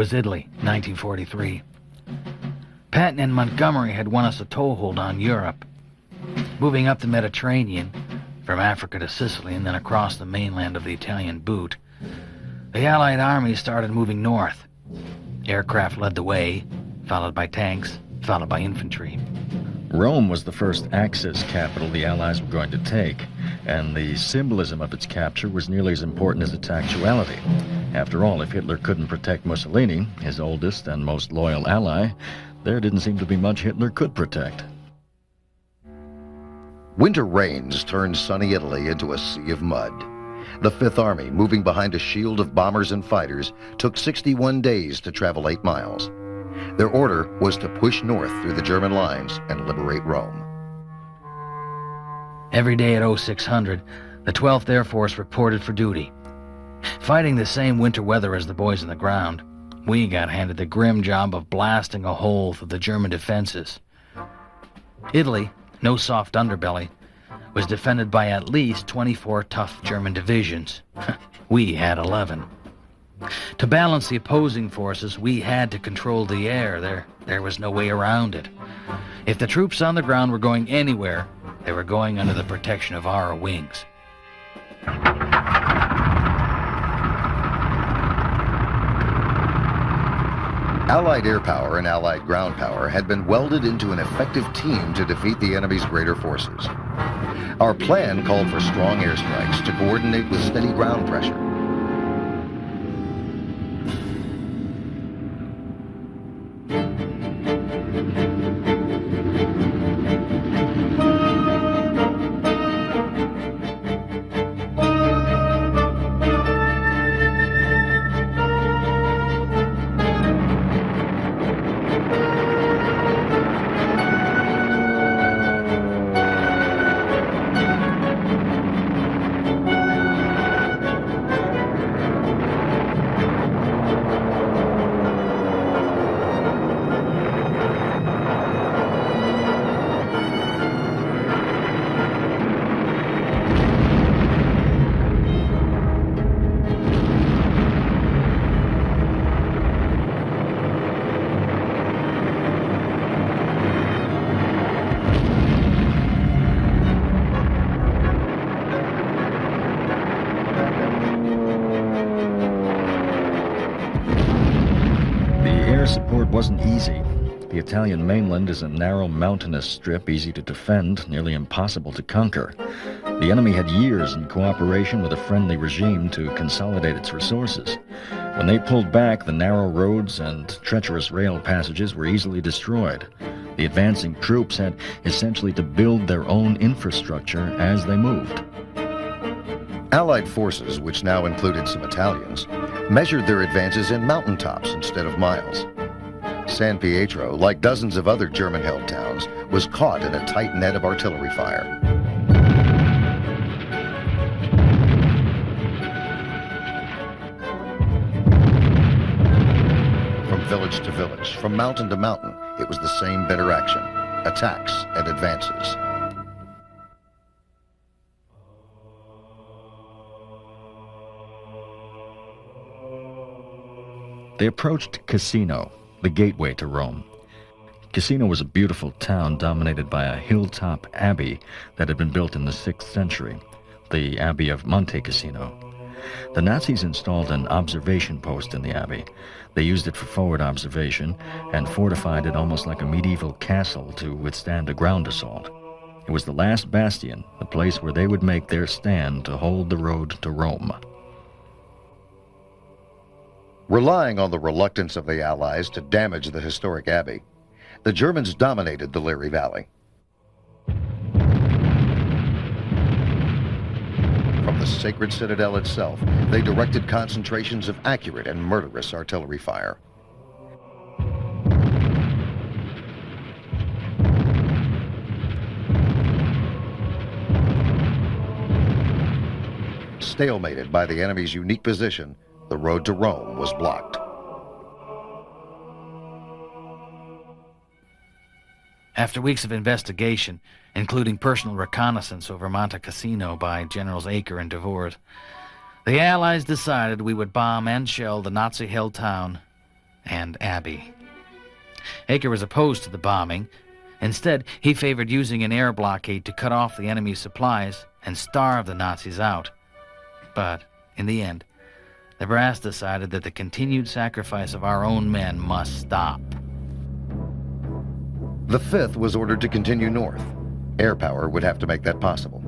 was Italy, 1943. Patton and Montgomery had won us a toehold on Europe. Moving up the Mediterranean, from Africa to Sicily and then across the mainland of the Italian boot, the Allied armies started moving north. Aircraft led the way, followed by tanks, followed by infantry. Rome was the first Axis capital the Allies were going to take, and the symbolism of its capture was nearly as important as its actuality. After all, if Hitler couldn't protect Mussolini, his oldest and most loyal ally, there didn't seem to be much Hitler could protect. Winter rains turned sunny Italy into a sea of mud. The Fifth Army, moving behind a shield of bombers and fighters, took 61 days to travel 8 miles. Their order was to push north through the German lines and liberate Rome. Every day at 0600, the 12th Air Force reported for duty. Fighting the same winter weather as the boys on the ground, we got handed the grim job of blasting a hole through the German defenses. Italy, no soft underbelly, was defended by at least 24 tough German divisions. We had 11. To balance the opposing forces, we had to control the air. There was no way around it. If the troops on the ground were going anywhere, they were going under the protection of our wings. Allied air power and Allied ground power had been welded into an effective team to defeat the enemy's greater forces. Our plan called for strong airstrikes to coordinate with steady ground pressure. Support wasn't easy. The Italian mainland is a narrow mountainous strip, easy to defend, nearly impossible to conquer. The enemy had years in cooperation with a friendly regime to consolidate its resources. When they pulled back, the narrow roads and treacherous rail passages were easily destroyed. The advancing troops had essentially to build their own infrastructure as they moved. Allied forces, which now included some Italians, measured their advances in mountaintops instead of miles. San Pietro, like dozens of other German-held towns, was caught in a tight net of artillery fire. From village to village, from mountain to mountain, it was the same bitter action, attacks and advances. They approached Cassino, the gateway to Rome. Cassino was a beautiful town dominated by a hilltop abbey that had been built in the 6th century, the Abbey of Monte Cassino. The Nazis installed an observation post in the abbey. They used it for forward observation and fortified it almost like a medieval castle to withstand a ground assault. It was the last bastion, the place where they would make their stand to hold the road to Rome. Relying on the reluctance of the Allies to damage the historic abbey, the Germans dominated the Liri Valley. From the sacred citadel itself, they directed concentrations of accurate and murderous artillery fire. Stalemated by the enemy's unique position, the road to Rome was blocked. After weeks of investigation, including personal reconnaissance over Monte Cassino by Generals Acre and Devors, the Allies decided we would bomb and shell the Nazi-held town and Abbey. Acre was opposed to the bombing. Instead, he favored using an air blockade to cut off the enemy's supplies and starve the Nazis out. But, in the end, the brass decided that the continued sacrifice of our own men must stop. The 5th was ordered to continue north. Air power would have to make that possible.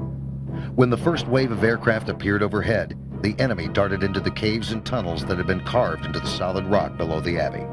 When the first wave of aircraft appeared overhead, the enemy darted into the caves and tunnels that had been carved into the solid rock below the Abbey.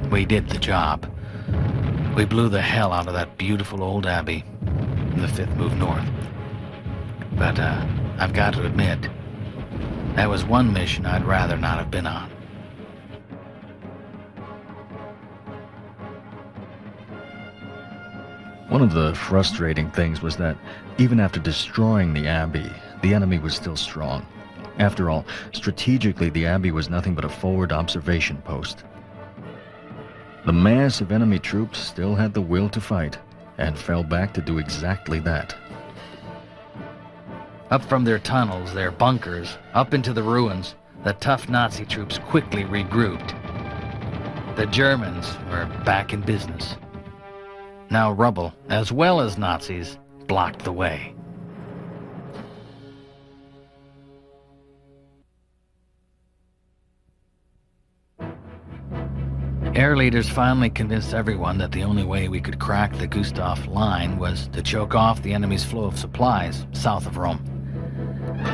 We did the job. We blew the hell out of that beautiful old Abbey. The 5th moved north. But I've got to admit, that was one mission I'd rather not have been on. One of the frustrating things was that even after destroying the Abbey, the enemy was still strong. After all, strategically, the Abbey was nothing but a forward observation post. The mass of enemy troops still had the will to fight, and fell back to do exactly that. Up from their tunnels, their bunkers, up into the ruins, the tough Nazi troops quickly regrouped. The Germans were back in business. Now rubble, as well as Nazis, blocked the way. Air leaders finally convinced everyone that the only way we could crack the Gustav line was to choke off the enemy's flow of supplies south of Rome.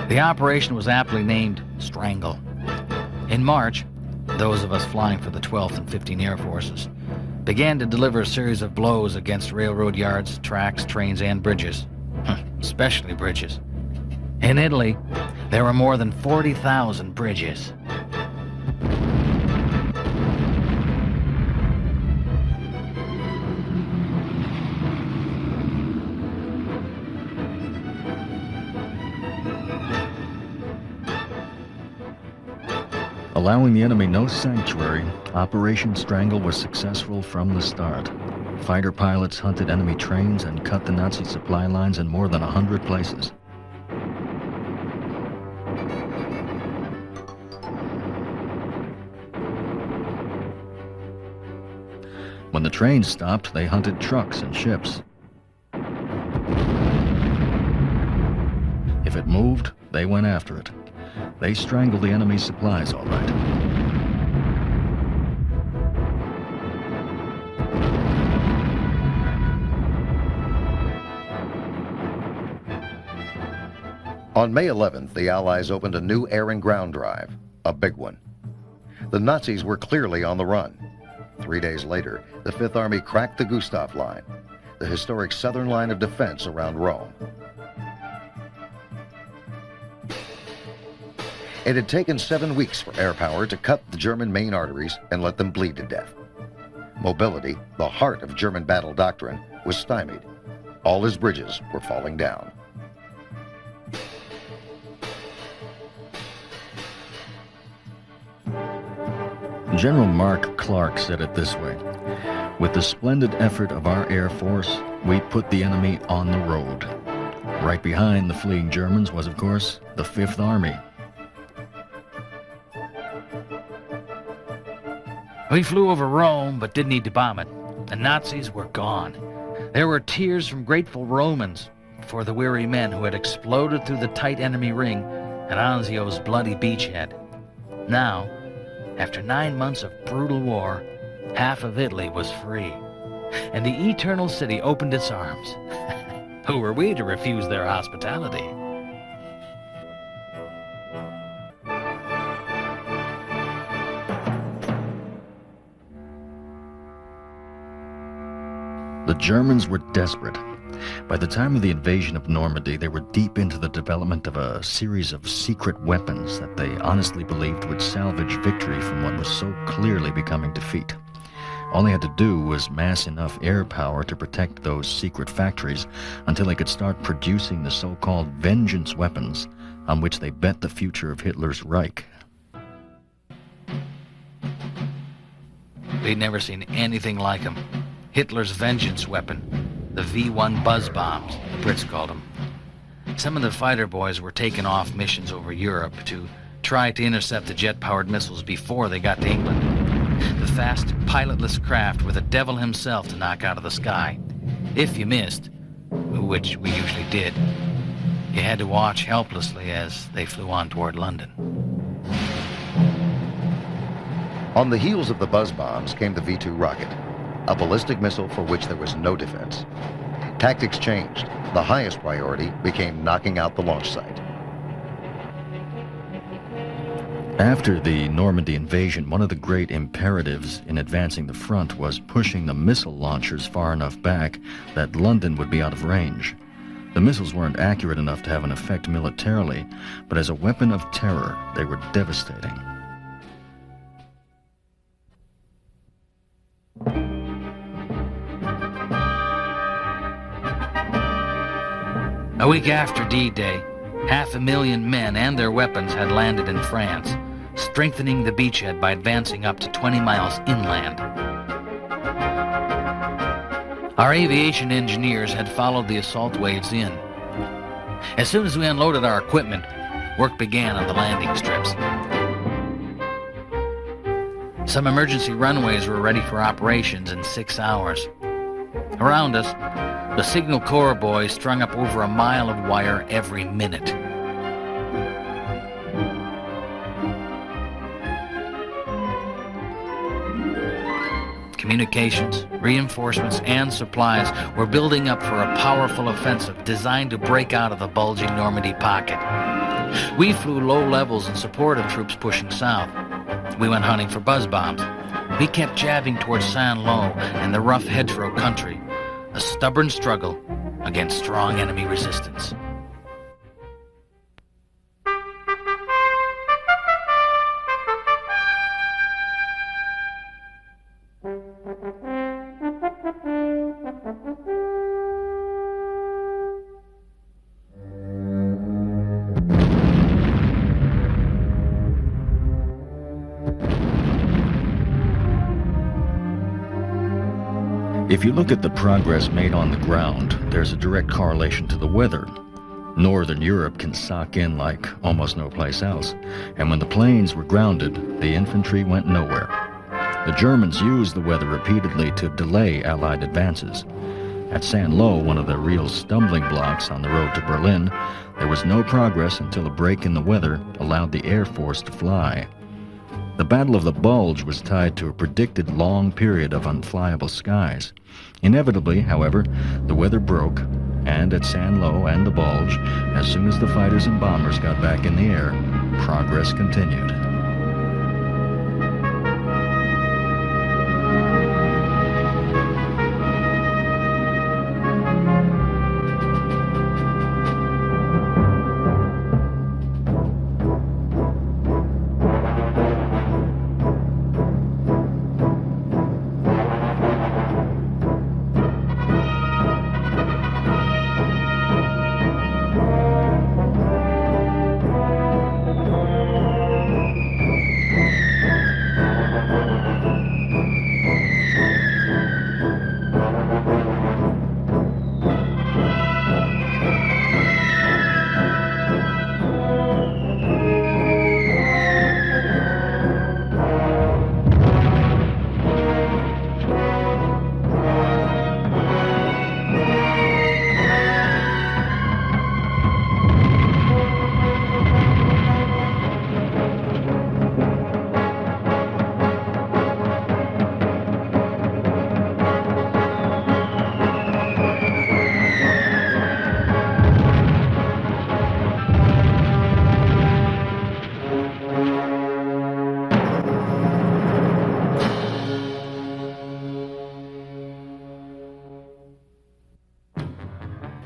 The operation was aptly named Strangle. In March, those of us flying for the 12th and 15th Air Forces began to deliver a series of blows against railroad yards, tracks, trains, and bridges, especially bridges. In Italy, there were more than 40,000 bridges. Allowing the enemy no sanctuary, Operation Strangle was successful from the start. Fighter pilots hunted enemy trains and cut the Nazi supply lines in more than 100 places. When the trains stopped, they hunted trucks and ships. If it moved, they went after it. They strangled the enemy's supplies, all right. On May 11th, the Allies opened a new air and ground drive, a big one. The Nazis were clearly on the run. 3 days later, the Fifth Army cracked the Gustav Line, the historic southern line of defense around Rome. It had taken 7 weeks for air power to cut the German main arteries and let them bleed to death. Mobility, the heart of German battle doctrine, was stymied. All his bridges were falling down. General Mark Clark said it this way: "With the splendid effort of our Air Force, we put the enemy on the road." Right behind the fleeing Germans was, of course, the Fifth Army. We flew over Rome, but didn't need to bomb it. The Nazis were gone. There were tears from grateful Romans for the weary men who had exploded through the tight enemy ring at Anzio's bloody beachhead. Now, after 9 months of brutal war, half of Italy was free, and the Eternal City opened its arms. Who were we to refuse their hospitality? The Germans were desperate. By the time of the invasion of Normandy, they were deep into the development of a series of secret weapons that they honestly believed would salvage victory from what was so clearly becoming defeat. All they had to do was mass enough air power to protect those secret factories until they could start producing the so-called vengeance weapons on which they bet the future of Hitler's Reich. They'd never seen anything like him. Hitler's vengeance weapon, the V-1 buzz bombs, the Brits called them. Some of the fighter boys were taken off missions over Europe to try to intercept the jet-powered missiles before they got to England. The fast, pilotless craft were the devil himself to knock out of the sky. If you missed, which we usually did, you had to watch helplessly as they flew on toward London. On the heels of the buzz bombs came the V-2 rocket, a ballistic missile for which there was no defense. Tactics changed. The highest priority became knocking out the launch site. After the Normandy invasion, one of the great imperatives in advancing the front was pushing the missile launchers far enough back that London would be out of range. The missiles weren't accurate enough to have an effect militarily, but as a weapon of terror, they were devastating. A week after D-Day, 500,000 men and their weapons had landed in France, strengthening the beachhead by advancing up to 20 miles inland. Our aviation engineers had followed the assault waves in. As soon as we unloaded our equipment, work began on the landing strips. Some emergency runways were ready for operations in 6 hours. Around us, the Signal Corps boys strung up over a mile of wire every minute. Communications, reinforcements, and supplies were building up for a powerful offensive designed to break out of the bulging Normandy pocket. We flew low levels in support of troops pushing south. We went hunting for buzz bombs. We kept jabbing towards Saint-Lô and the rough hedgerow country, a stubborn struggle against strong enemy resistance. If you look at the progress made on the ground, there's a direct correlation to the weather. Northern Europe can sock in like almost no place else, and when the planes were grounded, the infantry went nowhere. The Germans used the weather repeatedly to delay Allied advances. At Saint-Lô, one of the real stumbling blocks on the road to Berlin, there was no progress until a break in the weather allowed the Air Force to fly. The Battle of the Bulge was tied to a predicted long period of unflyable skies. Inevitably, however, the weather broke, and at Saint-Lô and the Bulge, as soon as the fighters and bombers got back in the air, progress continued.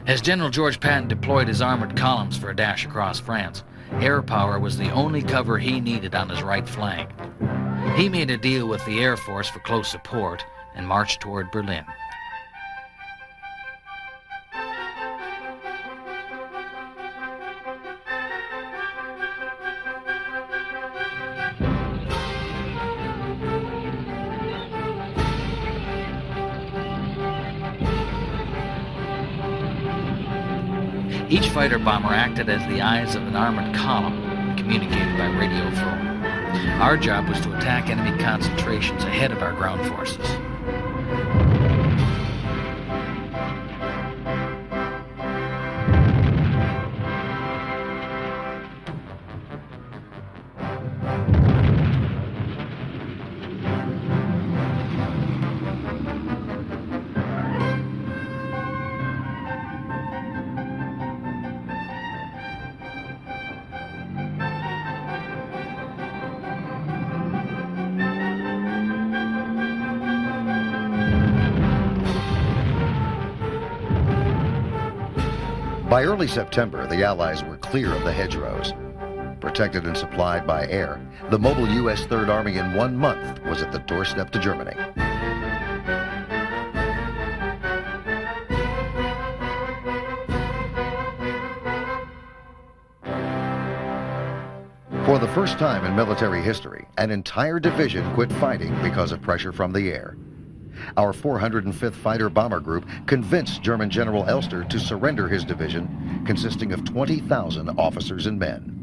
As General George Patton deployed his armored columns for a dash across France, air power was the only cover he needed on his right flank. He made a deal with the Air Force for close support and marched toward Berlin. Each fighter bomber acted as the eyes of an armored column and communicated by radio phone. Our job was to attack enemy concentrations ahead of our ground forces. By early September, the Allies were clear of the hedgerows. Protected and supplied by air, the mobile U.S. Third Army in 1 month was at the doorstep to Germany. For the first time in military history, an entire division quit fighting because of pressure from the air. Our 405th Fighter Bomber Group convinced German General Elster to surrender his division, consisting of 20,000 officers and men.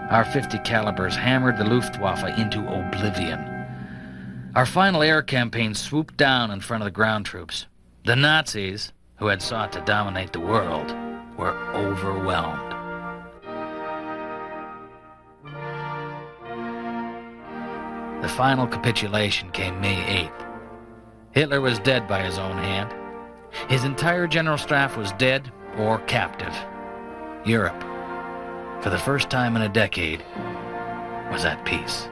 Our .50 calibers hammered the Luftwaffe into oblivion. Our final air campaign swooped down in front of the ground troops. The Nazis, who had sought to dominate the world, were overwhelmed. The final capitulation came May 8th. Hitler was dead by his own hand. His entire general staff was dead or captive. Europe, for the first time in a decade, was at peace.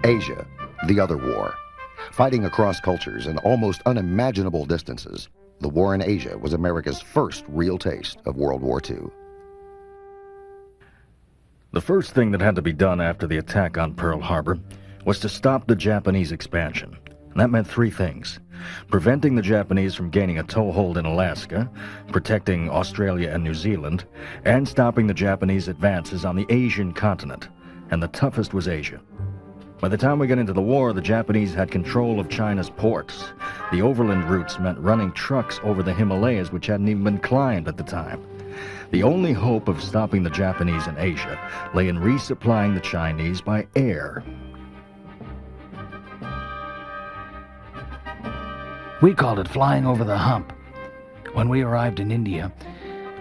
Asia, the other war. Fighting across cultures and almost unimaginable distances, the war in Asia was America's first real taste of World War II. The first thing that had to be done after the attack on Pearl Harbor was to stop the Japanese expansion. And that meant three things: preventing the Japanese from gaining a toehold in Alaska, protecting Australia and New Zealand, and stopping the Japanese advances on the Asian continent. And the toughest was Asia. By the time we got into the war, the Japanese had control of China's ports. The overland routes meant running trucks over the Himalayas, which hadn't even been climbed at the time. The only hope of stopping the Japanese in Asia lay in resupplying the Chinese by air. We called it flying over the hump. When we arrived in India,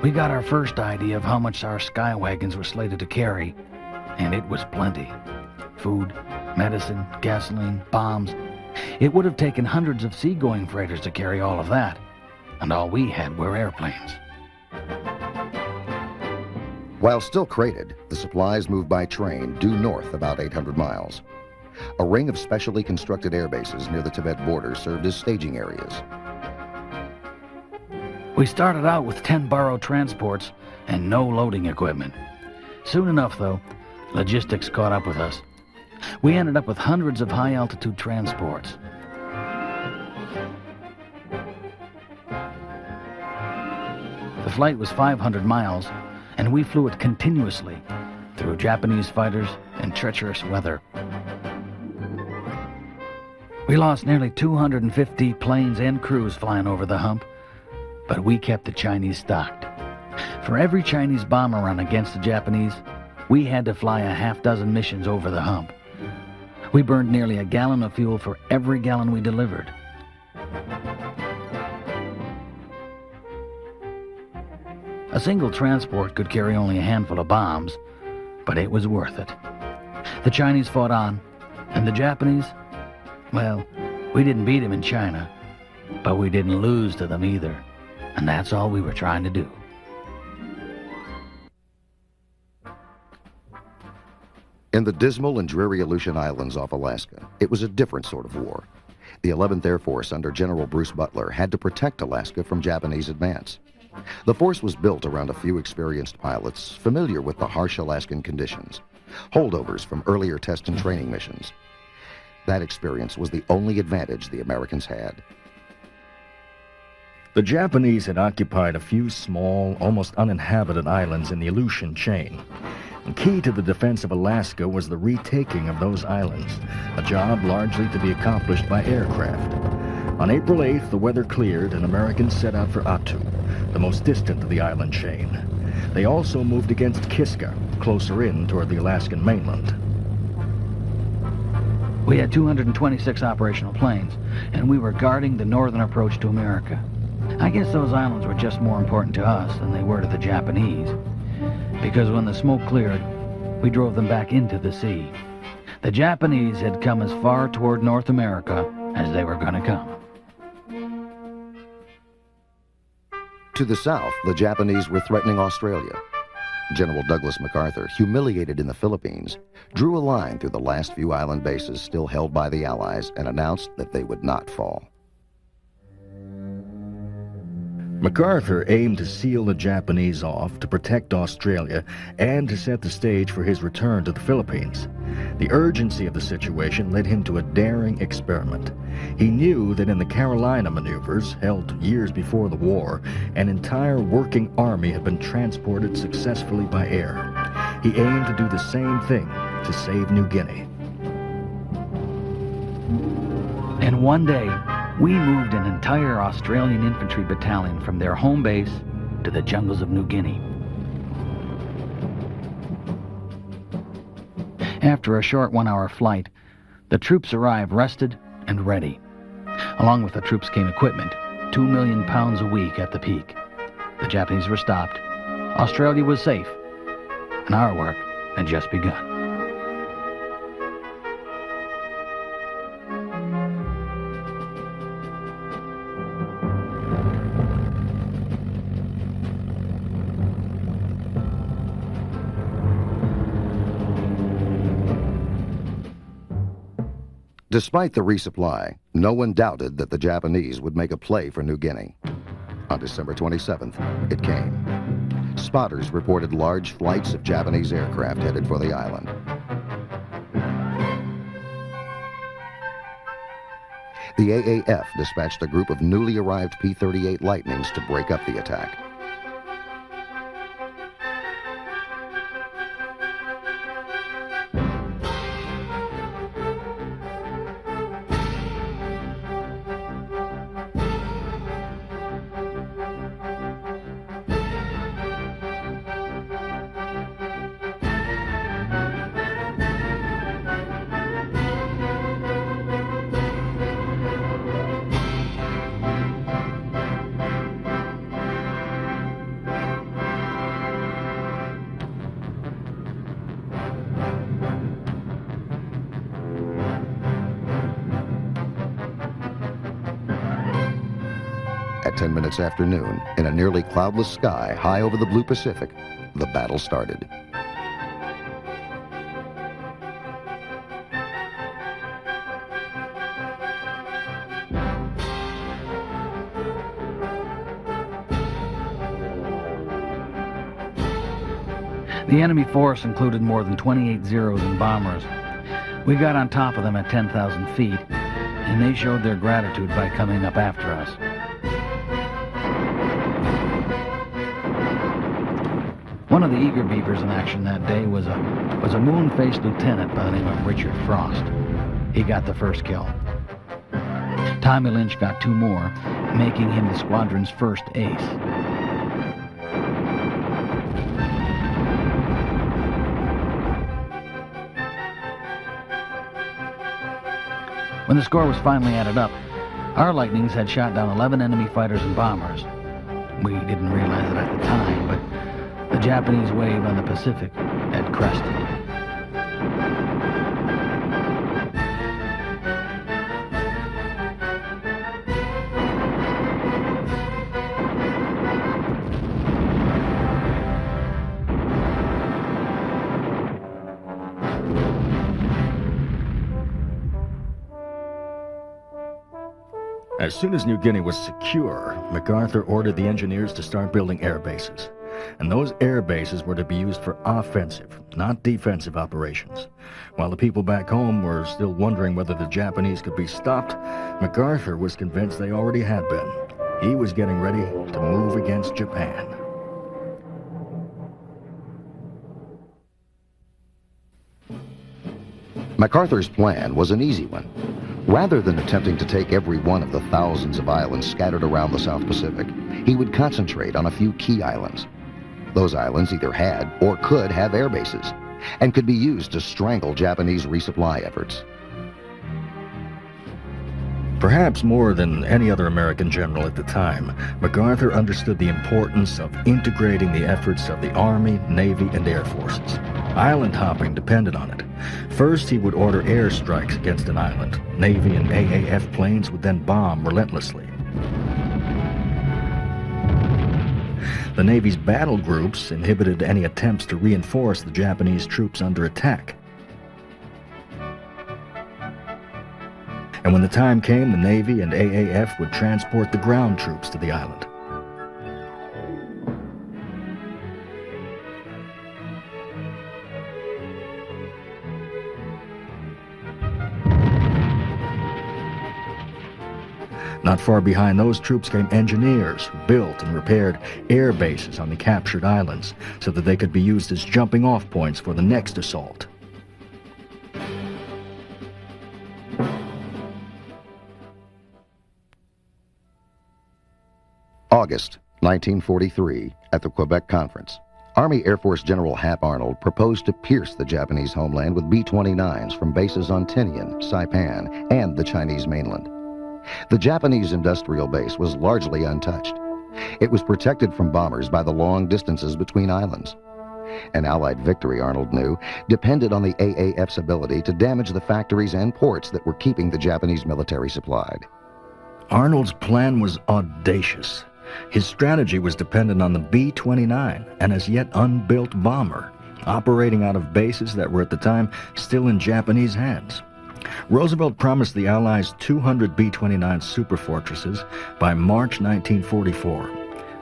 we got our first idea of how much our sky wagons were slated to carry, and it was plenty. Food, medicine, gasoline, bombs. It would have taken hundreds of seagoing freighters to carry all of that, and all we had were airplanes. While still crated, the supplies moved by train due north about 800 miles. A ring of specially constructed air bases near the Tibet border served as staging areas. We started out with 10 borrowed transports and no loading equipment. Soon enough, though, logistics caught up with us. We ended up with hundreds of high-altitude transports. The flight was 500 miles, and we flew it continuously through Japanese fighters and treacherous weather. We lost nearly 250 planes and crews flying over the hump, but we kept the Chinese stocked. For every Chinese bomber run against the Japanese, we had to fly a half-dozen missions over the hump. We burned nearly a gallon of fuel for every gallon we delivered. A single transport could carry only a handful of bombs, but it was worth it. The Chinese fought on, and the Japanese, well, we didn't beat them in China, but we didn't lose to them either, and that's all we were trying to do. In the dismal and dreary Aleutian Islands off Alaska, it was a different sort of war. The 11th Air Force under General Bruce Butler had to protect Alaska from Japanese advance. The force was built around a few experienced pilots familiar with the harsh Alaskan conditions, holdovers from earlier test and training missions. That experience was the only advantage the Americans had. The Japanese had occupied a few small, almost uninhabited islands in the Aleutian chain. And key to the defense of Alaska was the retaking of those islands, a job largely to be accomplished by aircraft. On April 8th, the weather cleared and Americans set out for Attu, the most distant of the island chain. They also moved against Kiska, closer in toward the Alaskan mainland. We had 226 operational planes, and we were guarding the northern approach to America. I guess those islands were just more important to us than they were to the Japanese, because when the smoke cleared, we drove them back into the sea. The Japanese had come as far toward North America as they were going to come. To the south, the Japanese were threatening Australia. General Douglas MacArthur, humiliated in the Philippines, drew a line through the last few island bases still held by the Allies and announced that they would not fall. MacArthur aimed to seal the Japanese off, to protect Australia, and to set the stage for his return to the Philippines. The urgency of the situation led him to a daring experiment. He knew that in the Carolina maneuvers, held years before the war, an entire working army had been transported successfully by air. He aimed to do the same thing to save New Guinea. And one day, we moved an entire Australian infantry battalion from their home base to the jungles of New Guinea. After a short one-hour flight, the troops arrived rested and ready. Along with the troops came equipment, 2 million pounds a week at the peak. The Japanese were stopped. Australia was safe, and our work had just begun. Despite the resupply, no one doubted that the Japanese would make a play for New Guinea. On December 27th, it came. Spotters reported large flights of Japanese aircraft headed for the island. The AAF dispatched a group of newly arrived P-38 Lightnings to break up the attack. 10 minutes after noon, in a nearly cloudless sky high over the blue Pacific, the battle started. The enemy force included more than 28 Zeros and bombers. We got on top of them at 10,000 feet, and they showed their gratitude by coming up after us. One of the eager beavers in action that day was a moon-faced lieutenant by the name of Richard Frost. He got the first kill. Tommy Lynch got 2 more, making him the squadron's first ace. When the score was finally added up, our Lightnings had shot down 11 enemy fighters and bombers. We didn't realize it at the time, but the Japanese wave on the Pacific had crested. As soon as New Guinea was secure, MacArthur ordered the engineers to start building air bases. And those air bases were to be used for offensive, not defensive operations. While the people back home were still wondering whether the Japanese could be stopped, MacArthur was convinced they already had been. He was getting ready to move against Japan. MacArthur's plan was an easy one. Rather than attempting to take every one of the thousands of islands scattered around the South Pacific, he would concentrate on a few key islands. Those islands either had or could have air bases, and could be used to strangle Japanese resupply efforts. Perhaps more than any other American general at the time, MacArthur understood the importance of integrating the efforts of the Army, Navy, and Air Forces. Island hopping depended on it. First, he would order airstrikes against an island. Navy and AAF planes would then bomb relentlessly. The Navy's battle groups inhibited any attempts to reinforce the Japanese troops under attack. And when the time came, the Navy and AAF would transport the ground troops to the island. Not far behind those troops came engineers who built and repaired air bases on the captured islands so that they could be used as jumping-off points for the next assault. August 1943, at the Quebec Conference, Army Air Force General Hap Arnold proposed to pierce the Japanese homeland with B-29s from bases on Tinian, Saipan, and the Chinese mainland. The Japanese industrial base was largely untouched. It was protected from bombers by the long distances between islands. An Allied victory, Arnold knew, depended on the AAF's ability to damage the factories and ports that were keeping the Japanese military supplied. Arnold's plan was audacious. His strategy was dependent on the B-29, an as yet unbuilt bomber, operating out of bases that were at the time still in Japanese hands. Roosevelt promised the Allies 200 B-29 superfortresses by March 1944.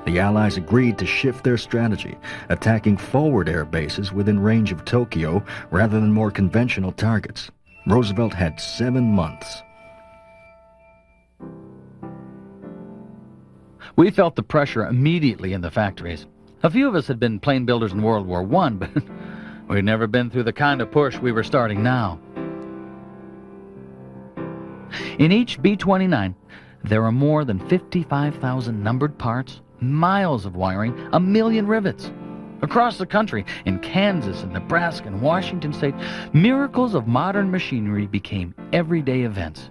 The Allies agreed to shift their strategy, attacking forward air bases within range of Tokyo rather than more conventional targets. Roosevelt had 7 months. We felt the pressure immediately in the factories. A few of us had been plane builders in World War I, but we'd never been through the kind of push we were starting now. In each B-29, there are more than 55,000 numbered parts, miles of wiring, 1 million rivets. Across the country, in Kansas and Nebraska and Washington State, miracles of modern machinery became everyday events.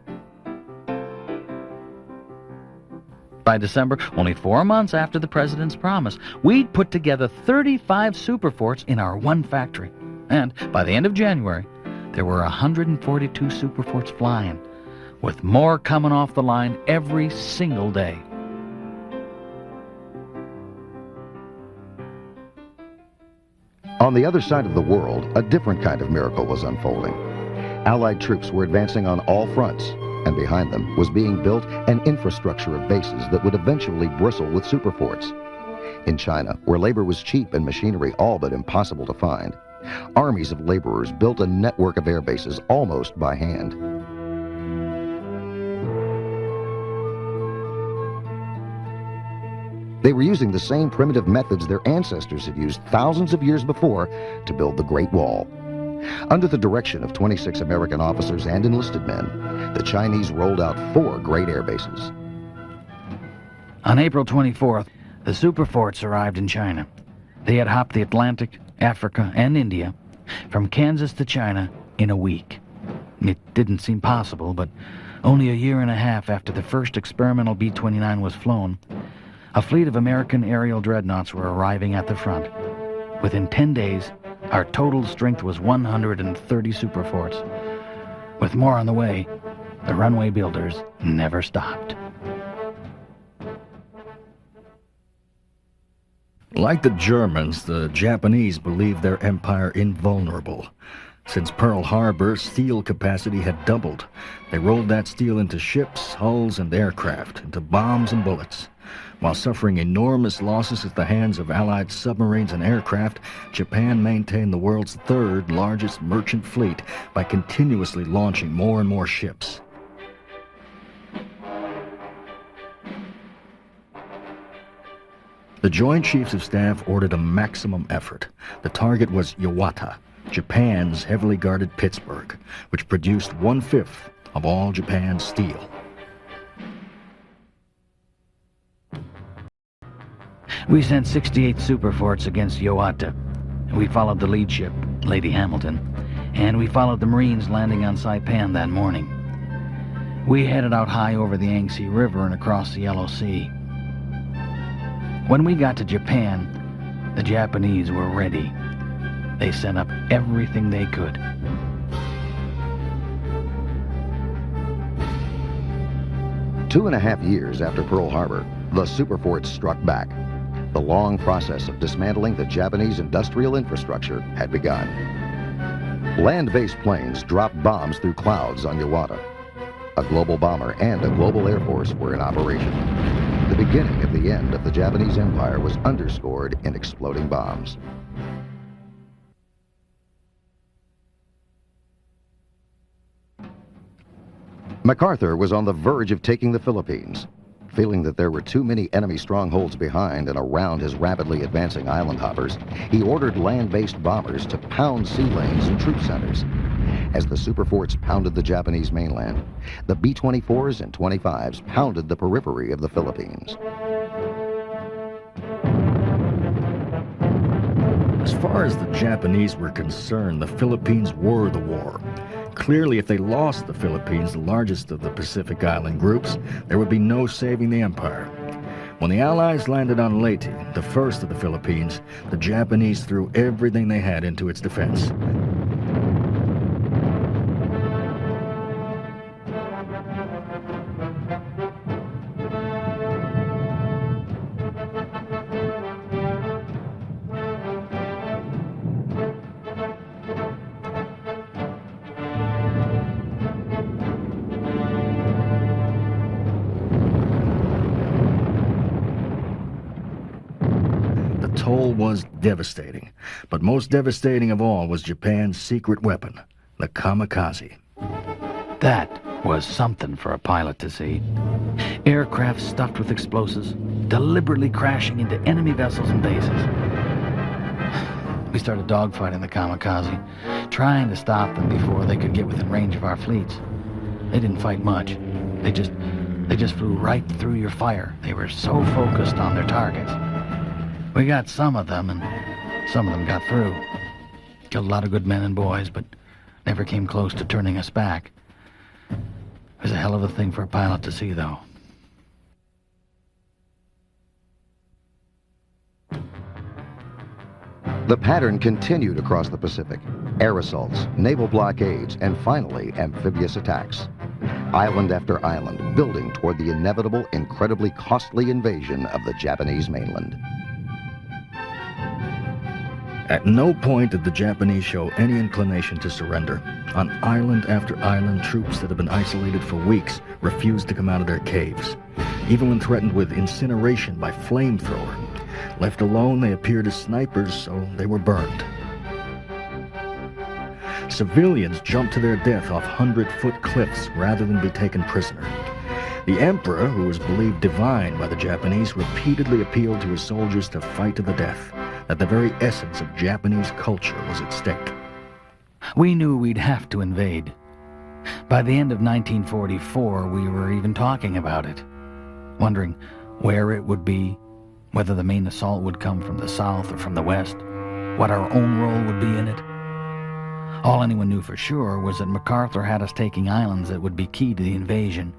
By December, only 4 months after the president's promise, we'd put together 35 superforts in our one factory. And by the end of January, there were 142 superforts flying, with more coming off the line every single day. On the other side of the world, a different kind of miracle was unfolding. Allied troops were advancing on all fronts, and behind them was being built an infrastructure of bases that would eventually bristle with superforts. In China, where labor was cheap and machinery all but impossible to find, armies of laborers built a network of air bases almost by hand. They were using the same primitive methods their ancestors had used thousands of years before to build the Great Wall. Under the direction of 26 American officers and enlisted men, the Chinese rolled out 4 great air bases. On April 24th, the superforts arrived in China. They had hopped the Atlantic, Africa, and India from Kansas to China in a week. It didn't seem possible, but only a year and a half after the first experimental B-29 was flown, a fleet of American aerial dreadnoughts were arriving at the front. Within 10 days, our total strength was 130 superforts. With more on the way, the runway builders never stopped. Like the Germans, the Japanese believed their empire invulnerable. Since Pearl Harbor, steel capacity had doubled. They rolled that steel into ships, hulls, and aircraft, into bombs and bullets. While suffering enormous losses at the hands of Allied submarines and aircraft, Japan maintained the world's 3rd largest merchant fleet by continuously launching more and more ships. The Joint Chiefs of Staff ordered a maximum effort. The target was Iwata, Japan's heavily guarded Pittsburgh, which produced 1/5 of all Japan's steel. We sent 68 superforts against Iwata. We followed the lead ship, Lady Hamilton, and we followed the Marines landing on Saipan that morning. We headed out high over the Yangtze River and across the Yellow Sea. When we got to Japan, the Japanese were ready. They sent up everything they could. Two and a half years after Pearl Harbor, the superforts struck back. The long process of dismantling the Japanese industrial infrastructure had begun. Land-based planes dropped bombs through clouds on Iwata. A global bomber and a global air force were in operation. The beginning of the end of the Japanese Empire was underscored in exploding bombs. MacArthur was on the verge of taking the Philippines. Feeling that there were too many enemy strongholds behind and around his rapidly advancing island hoppers, he ordered land-based bombers to pound sea lanes and troop centers. As the superforts pounded the Japanese mainland, the B-24s and 25s pounded the periphery of the Philippines. As far as the Japanese were concerned, the Philippines were the war. Clearly, if they lost the Philippines, the largest of the Pacific Island groups, there would be no saving the empire. When the Allies landed on Leyte, the first of the Philippines, the Japanese threw everything they had into its defense. The toll was devastating, but most devastating of all was Japan's secret weapon, the kamikaze. That was something for a pilot to see. Aircraft stuffed with explosives, deliberately crashing into enemy vessels and bases. We started dogfighting the kamikaze, trying to stop them before they could get within range of our fleets. They didn't fight much. They just flew right through your fire. They were so focused on their targets. We got some of them, and some of them got through. Killed a lot of good men and boys, but never came close to turning us back. It was a hell of a thing for a pilot to see, though. The pattern continued across the Pacific. Air assaults, naval blockades, and finally, amphibious attacks. Island after island, building toward the inevitable, incredibly costly invasion of the Japanese mainland. At no point did the Japanese show any inclination to surrender. On island after island, troops that had been isolated for weeks refused to come out of their caves, even when threatened with incineration by flamethrower. Left alone, they appeared as snipers, so they were burned. Civilians jumped to their death off 100-foot cliffs rather than be taken prisoner. The emperor, who was believed divine by the Japanese, repeatedly appealed to his soldiers to fight to the death, that the very essence of Japanese culture was at stake. We knew we'd have to invade. By the end of 1944, we were even talking about it, wondering where it would be, whether the main assault would come from the south or from the west, what our own role would be in it. All anyone knew for sure was that MacArthur had us taking islands that would be key to the invasion,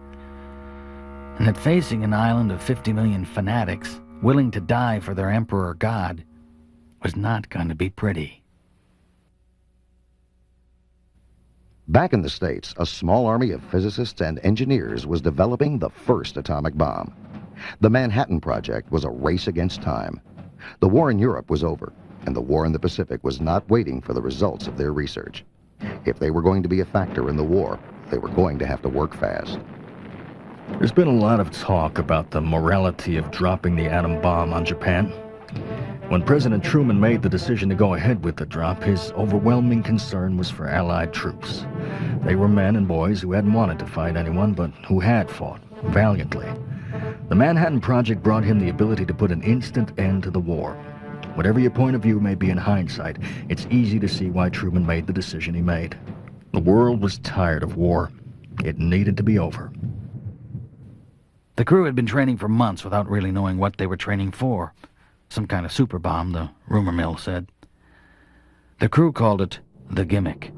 and that facing an island of 50 million fanatics willing to die for their emperor god was not going to be pretty. Back in the States, a small army of physicists and engineers was developing the first atomic bomb. The Manhattan Project was a race against time. The war in Europe was over, and the war in the Pacific was not waiting for the results of their research. If they were going to be a factor in the war, they were going to have to work fast. There's been a lot of talk about the morality of dropping the atom bomb on Japan. When President Truman made the decision to go ahead with the drop, his overwhelming concern was for Allied troops. They were men and boys who hadn't wanted to fight anyone, but who had fought valiantly. The Manhattan Project brought him the ability to put an instant end to the war. Whatever your point of view may be in hindsight, it's easy to see why Truman made the decision he made. The world was tired of war. It needed to be over. The crew had been training for months without really knowing what they were training for. Some kind of super bomb, the rumor mill said. The crew called it the gimmick.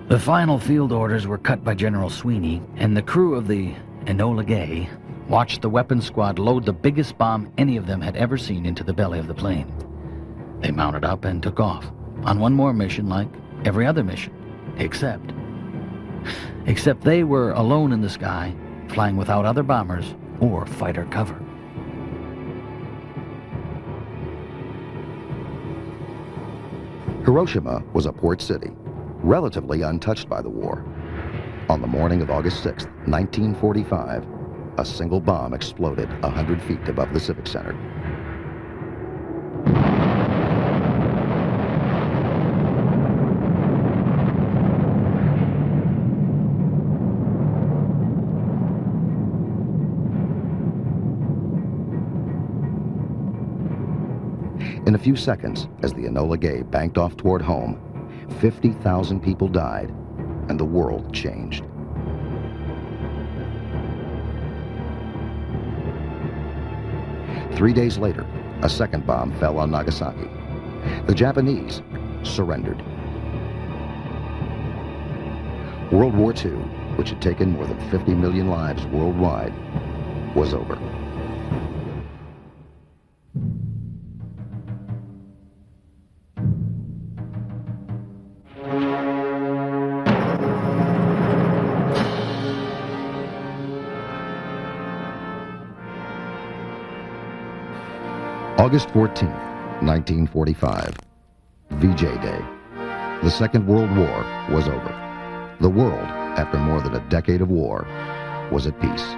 The final field orders were cut by General Sweeney, and the crew of the Enola Gay watched the weapons squad load the biggest bomb any of them had ever seen into the belly of the plane. They mounted up and took off, on one more mission like every other mission, except they were alone in the sky, flying without other bombers or fighter cover. Hiroshima was a port city, relatively untouched by the war. On the morning of August 6, 1945, a single bomb exploded 100 feet above the Civic Center. In a few seconds, as the Enola Gay banked off toward home, 50,000 people died, and the world changed. Three days later, a second bomb fell on Nagasaki. The Japanese surrendered. World War II, which had taken more than 50 million lives worldwide, was over. August 14, 1945, VJ Day. The Second World War was over. The world, after more than a decade of war, was at peace.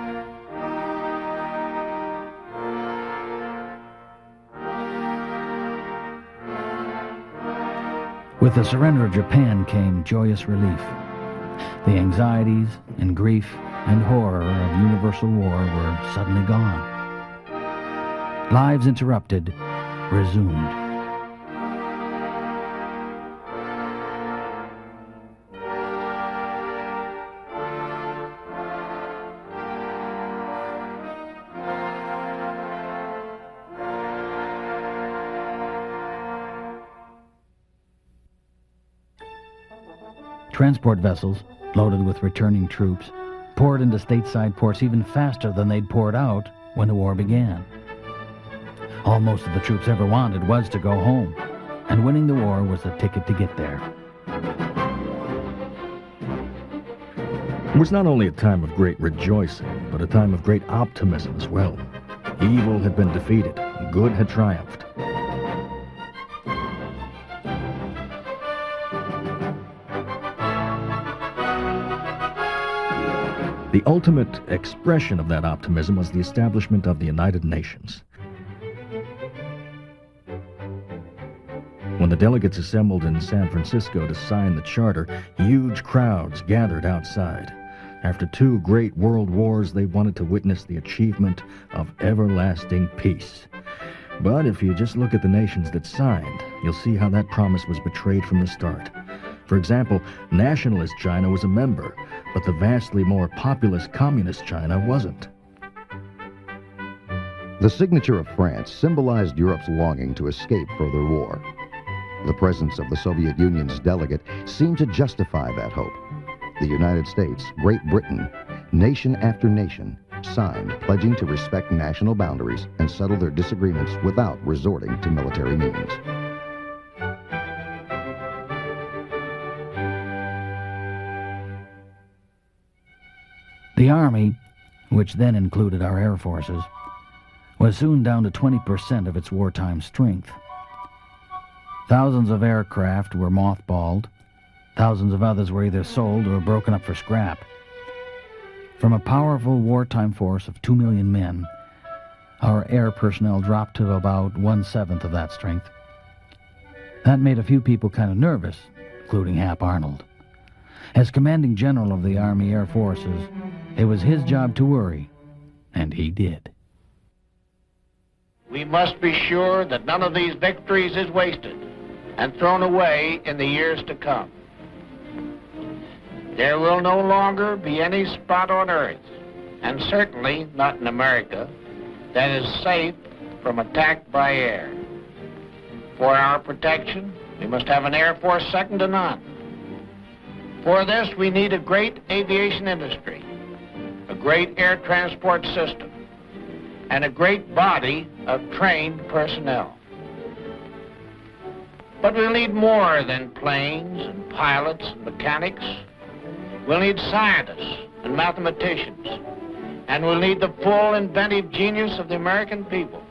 With the surrender of Japan came joyous relief. The anxieties and grief and horror of universal war were suddenly gone. Lives interrupted, resumed. Transport vessels, loaded with returning troops, poured into stateside ports even faster than they'd poured out when the war began. All most of the troops ever wanted was to go home, and winning the war was the ticket to get there. It was not only a time of great rejoicing, but a time of great optimism as well. Evil had been defeated, and good had triumphed. The ultimate expression of that optimism was the establishment of the United Nations. When the delegates assembled in San Francisco to sign the charter, huge crowds gathered outside. After 2 great world wars, they wanted to witness the achievement of everlasting peace. But if you just look at the nations that signed, you'll see how that promise was betrayed from the start. For example, nationalist China was a member, but the vastly more populous communist China wasn't. The signature of France symbolized Europe's longing to escape further war. The presence of the Soviet Union's delegate seemed to justify that hope. The United States, Great Britain, nation after nation, signed pledging to respect national boundaries and settle their disagreements without resorting to military means. The Army, which then included our air forces, was soon down to 20% of its wartime strength. Thousands of aircraft were mothballed. Thousands of others were either sold or broken up for scrap. From a powerful wartime force of 2 million men, our air personnel dropped to about 1/7 of that strength. That made a few people kind of nervous, including Hap Arnold. As commanding general of the Army Air Forces, it was his job to worry, and he did. We must be sure that none of these victories is wasted and thrown away in the years to come. There will no longer be any spot on earth, and certainly not in America, that is safe from attack by air. For our protection, we must have an Air Force second to none. For this, we need a great aviation industry, a great air transport system, and a great body of trained personnel. But we'll need more than planes and pilots and mechanics. We'll need scientists and mathematicians, and we'll need the full inventive genius of the American people.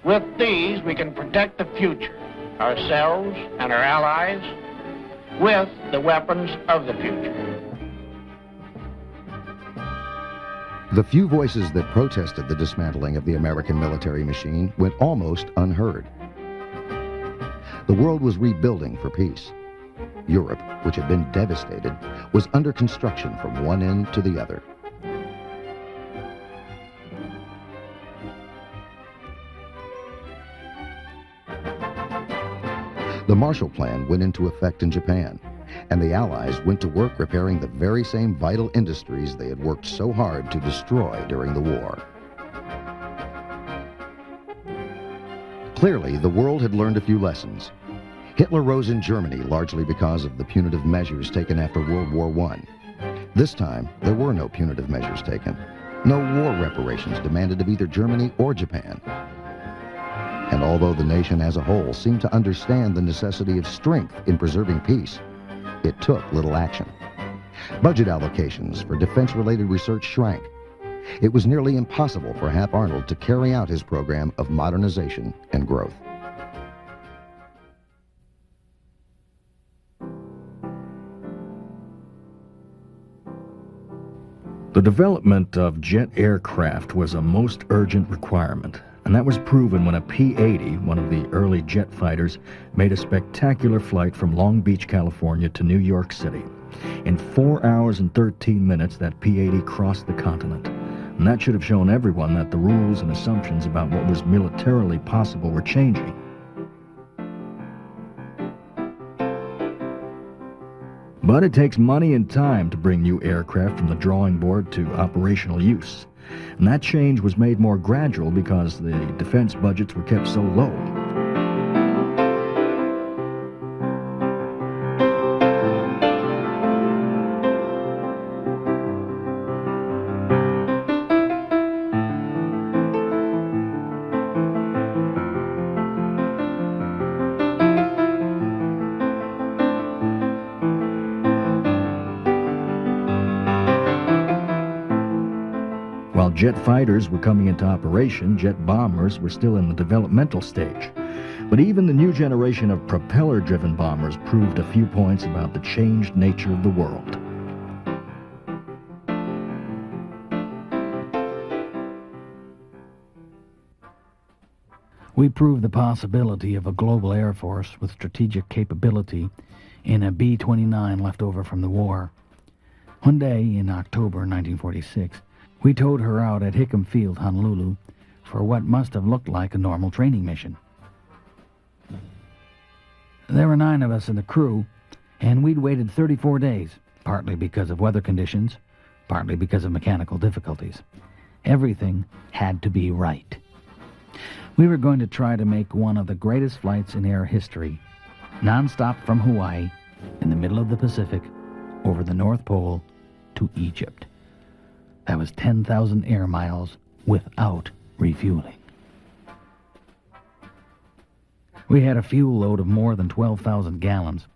With these, we can protect the future, ourselves and our allies, with the weapons of the future. The few voices that protested the dismantling of the American military machine went almost unheard. The world was rebuilding for peace. Europe, which had been devastated, was under construction from one end to the other. The Marshall Plan went into effect in Japan, and the Allies went to work repairing the very same vital industries they had worked so hard to destroy during the war. Clearly, the world had learned a few lessons. Hitler rose in Germany largely because of the punitive measures taken after World War I. This time, there were no punitive measures taken. No war reparations demanded of either Germany or Japan. And although the nation as a whole seemed to understand the necessity of strength in preserving peace, it took little action. Budget allocations for defense-related research shrank. It was nearly impossible for Hap Arnold to carry out his program of modernization and growth. The development of jet aircraft was a most urgent requirement, and that was proven when a P-80, one of the early jet fighters, made a spectacular flight from Long Beach, California to New York City. In 4 hours and 13 minutes, that P-80 crossed the continent. And that should have shown everyone that the rules and assumptions about what was militarily possible were changing. But it takes money and time to bring new aircraft from the drawing board to operational use. And that change was made more gradual because the defense budgets were kept so low. jet fighters were coming into operation, jet bombers were still in the developmental stage. But even the new generation of propeller-driven bombers proved a few points about the changed nature of the world. We proved the possibility of a global air force with strategic capability in a B-29 left over from the war. One day in October 1946, we towed her out at Hickam Field, Honolulu, for what must have looked like a normal training mission. There were 9 of us in the crew, and we'd waited 34 days, partly because of weather conditions, partly because of mechanical difficulties. Everything had to be right. We were going to try to make one of the greatest flights in air history, non-stop from Hawaii, in the middle of the Pacific, over the North Pole, to Egypt. That was 10,000 air miles without refueling. We had a fuel load of more than 12,000 gallons,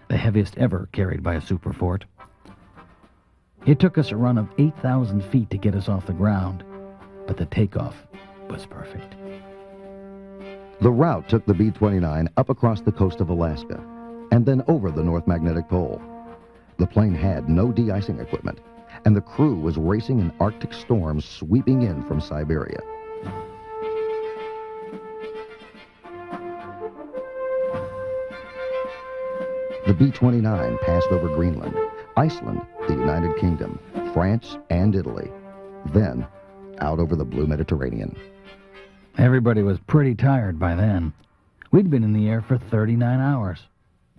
the heaviest ever carried by a Superfort. It took us a run of 8,000 feet to get us off the ground, but the takeoff was perfect. The route took the B-29 up across the coast of Alaska and then over the North Magnetic Pole. The plane had no de-icing equipment, and the crew was racing in Arctic storms sweeping in from Siberia. The B-29 passed over Greenland, Iceland, the United Kingdom, France, and Italy. Then, out over the blue Mediterranean. Everybody was pretty tired by then. We'd been in the air for 39 hours.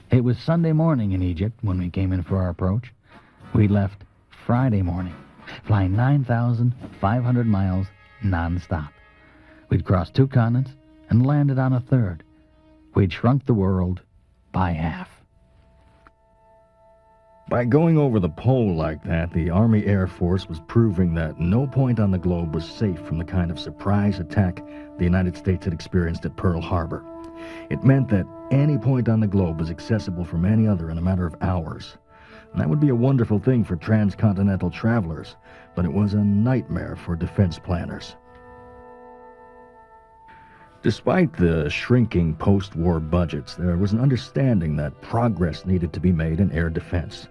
It was Sunday morning in Egypt when we came in for our approach. We left Friday morning, flying 9,500 miles non-stop. We'd crossed 2 continents and landed on a 3rd. We'd shrunk the world by half. By going over the pole like that, the Army Air Force was proving that no point on the globe was safe from the kind of surprise attack the United States had experienced at Pearl Harbor. It meant that any point on the globe was accessible from any other in a matter of hours. And that would be a wonderful thing for transcontinental travelers, but it was a nightmare for defense planners. Despite the shrinking post-war budgets, there was an understanding that progress needed to be made in air defense.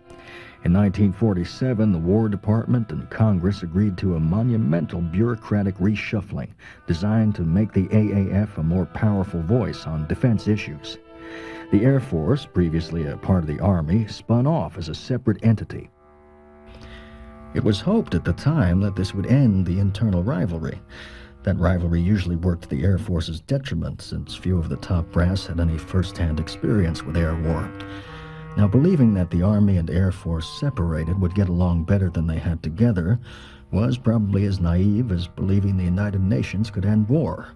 In 1947, the War Department and Congress agreed to a monumental bureaucratic reshuffling designed to make the AAF a more powerful voice on defense issues. The Air Force, previously a part of the Army, spun off as a separate entity. It was hoped at the time that this would end the internal rivalry. That rivalry usually worked to the Air Force's detriment, since few of the top brass had any first-hand experience with air war. Now, believing that the Army and Air Force separated would get along better than they had together was probably as naive as believing the United Nations could end war.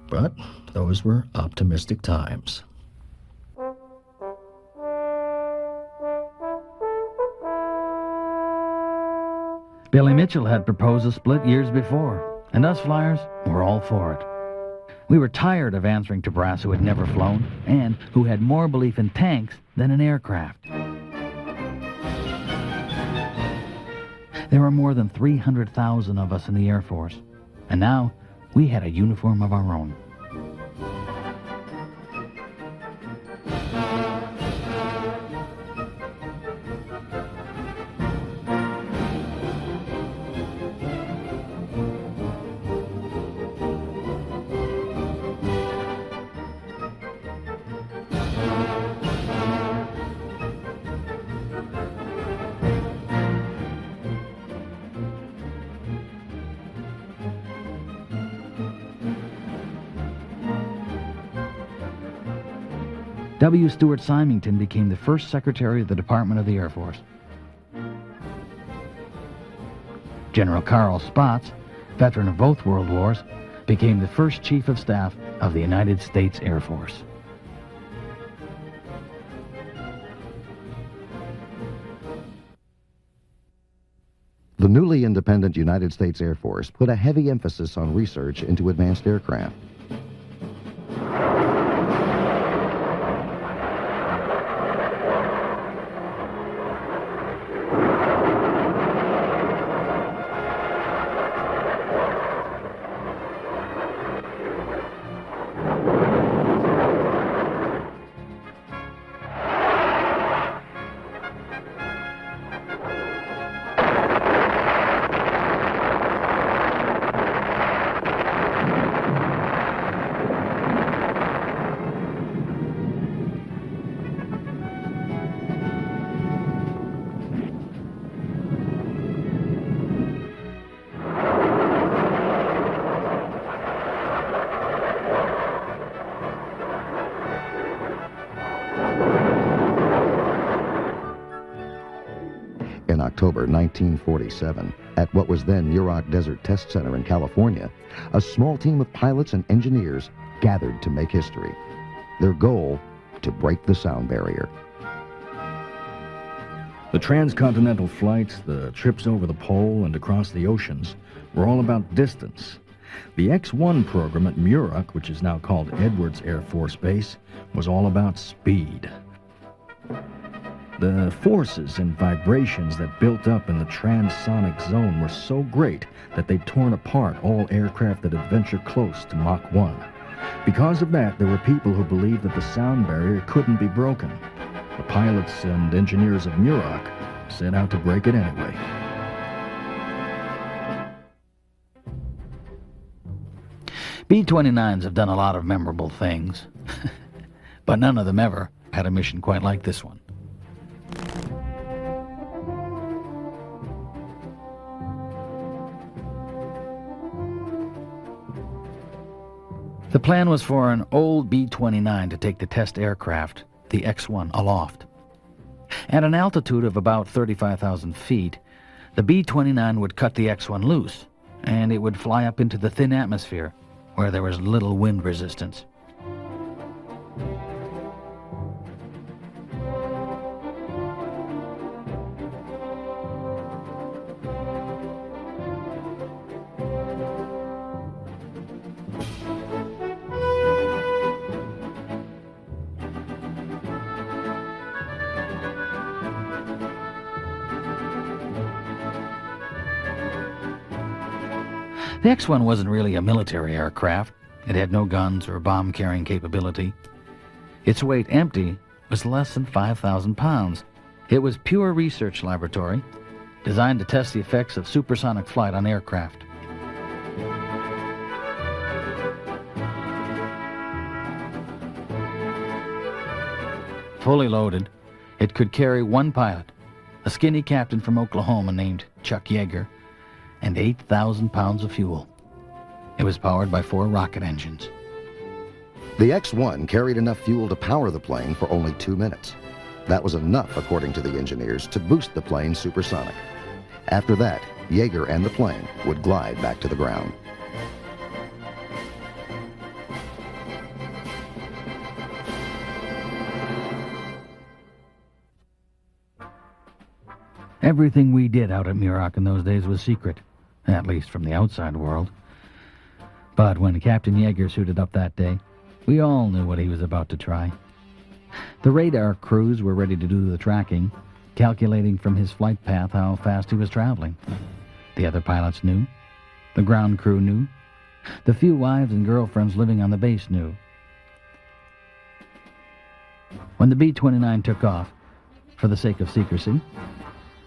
But those were optimistic times. Billy Mitchell had proposed a split years before, and us flyers were all for it. We were tired of answering to brass who had never flown and who had more belief in tanks than in aircraft. There were more than 300,000 of us in the Air Force, and now we had a uniform of our own. W. Stuart Symington became the first Secretary of the Department of the Air Force. General Carl Spaatz, veteran of both World Wars, became the first Chief of Staff of the United States Air Force. The newly independent United States Air Force put a heavy emphasis on research into advanced aircraft. October 1947, at what was then Muroc Desert Test Center in California, a small team of pilots and engineers gathered to make history. Their goal, to break the sound barrier. The transcontinental flights, the trips over the pole and across the oceans, were all about distance. The X-1 program at Muroc, which is now called Edwards Air Force Base, was all about speed. The forces and vibrations that built up in the transonic zone were so great that they'd torn apart all aircraft that had ventured close to Mach 1. Because of that, there were people who believed that the sound barrier couldn't be broken. The pilots and engineers of Muroc set out to break it anyway. B-29s have done a lot of memorable things, but none of them ever had a mission quite like this one. The plan was for an old B-29 to take the test aircraft, the X-1, aloft. At an altitude of about 35,000 feet, the B-29 would cut the X-1 loose, and it would fly up into the thin atmosphere, where there was little wind resistance. The X-1 wasn't really a military aircraft. It had no guns or bomb-carrying capability. Its weight empty was less than 5,000 pounds. It was pure research laboratory, designed to test the effects of supersonic flight on aircraft. Fully loaded, it could carry one pilot, a skinny captain from Oklahoma named Chuck Yeager, and 8,000 pounds of fuel. It was powered by 4 rocket engines. The X-1 carried enough fuel to power the plane for only 2 minutes. That was enough, according to the engineers, to boost the plane supersonic. After that, Yeager and the plane would glide back to the ground. Everything we did out at Muroc in those days was secret, at least from the outside world. But when Captain Yeager suited up that day, we all knew what he was about to try. The radar crews were ready to do the tracking, calculating from his flight path how fast he was traveling. The other pilots knew. The ground crew knew. The few wives and girlfriends living on the base knew. When the B-29 took off, for the sake of secrecy,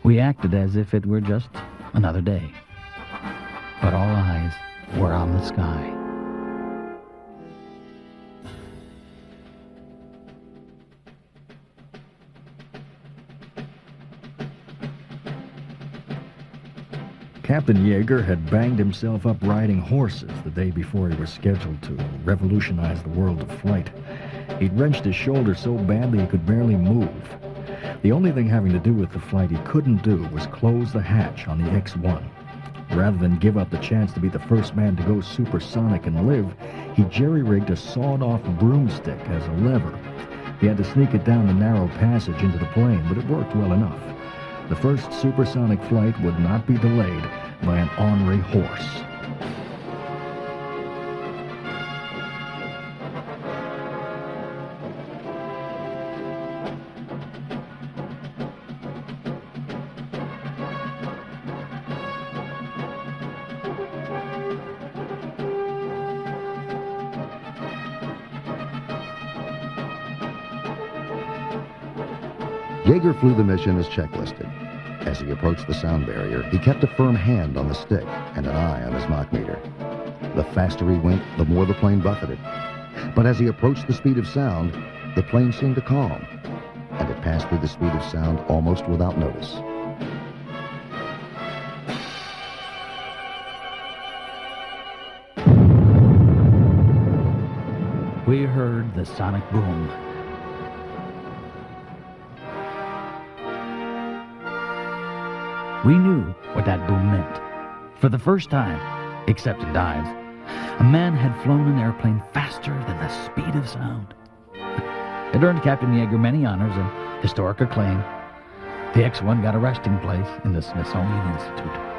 we acted as if it were just another day. But all eyes were on the sky. Captain Yeager had banged himself up riding horses the day before he was scheduled to revolutionize the world of flight. He'd wrenched his shoulder so badly he could barely move. The only thing having to do with the flight he couldn't do was close the hatch on the X-1. Rather than give up the chance to be the first man to go supersonic and live, he jerry-rigged a sawed-off broomstick as a lever. He had to sneak it down the narrow passage into the plane, but it worked well enough. The first supersonic flight would not be delayed by an ornery horse. Yeager flew the mission as checklisted. As he approached the sound barrier, he kept a firm hand on the stick and an eye on his Mach meter. The faster he went, the more the plane buffeted. But as he approached the speed of sound, the plane seemed to calm, and it passed through the speed of sound almost without notice. We heard the sonic boom. We knew what that boom meant. For the first time, except in dives, a man had flown an airplane faster than the speed of sound. It earned Captain Yeager many honors and historic acclaim. The X-1 got a resting place in the Smithsonian Institute.